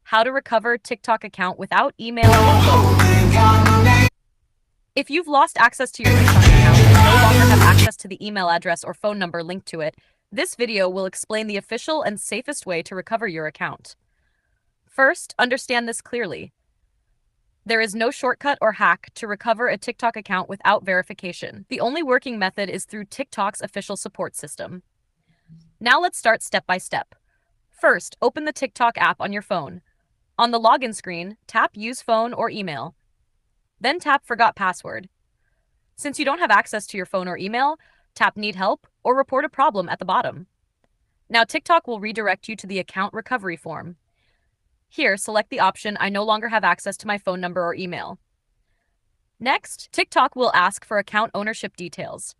how to recover TikTok account without email or phone. If you've lost access to your TikTok account and no longer have access to the email address or phone number linked to it, this video will explain the official and safest way to recover your account. First, understand this clearly. There is no shortcut or hack to recover a TikTok account without verification. The only working method is through TikTok's official support system. Now let's start step by step. First, open the TikTok app on your phone. On the login screen, tap Use Phone or Email. Then tap Forgot Password. Since you don't have access to your phone or email, tap Need Help or Report a Problem at the bottom. Now TikTok will redirect you to the account recovery form. Here, select the option I no longer have access to my phone number or email. Next, TikTok will ask for account ownership details.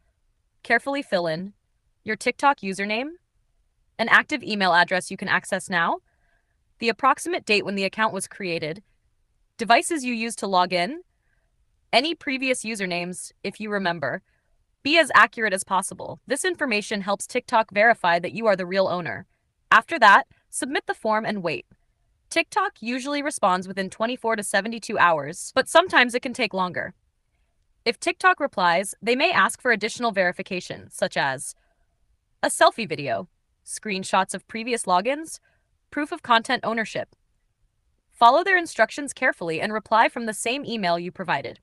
Carefully fill in your TikTok username, an active email address you can access now, the approximate date when the account was created, devices you used to log in, any previous usernames, if you remember. Be as accurate as possible. This information helps TikTok verify that you are the real owner. After that, submit the form and wait. TikTok usually responds within 24 to 72 hours, but sometimes it can take longer. If TikTok replies, they may ask for additional verification, such as a selfie video, screenshots of previous logins, proof of content ownership. Follow their instructions carefully and reply from the same email you provided.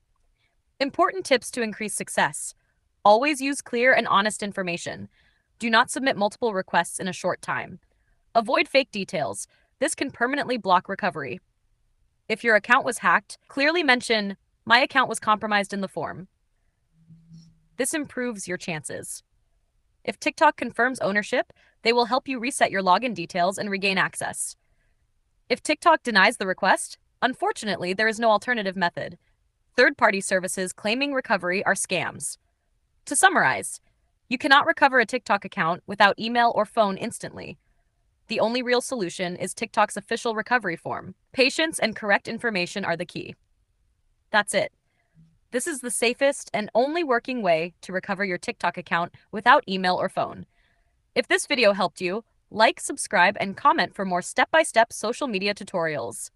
Important tips to increase success. Always use clear and honest information. Do not submit multiple requests in a short time. Avoid fake details. This can permanently block recovery. If your account was hacked, clearly mention, "My account was compromised" in the form. This improves your chances. If TikTok confirms ownership, they will help you reset your login details and regain access. If TikTok denies the request, unfortunately, there is no alternative method. Third-party services claiming recovery are scams. To summarize, you cannot recover a TikTok account without email or phone instantly. The only real solution is TikTok's official recovery form. Patience and correct information are the key. That's it. This is the safest and only working way to recover your TikTok account without email or phone. If this video helped you, like, subscribe, and comment for more step-by-step social media tutorials.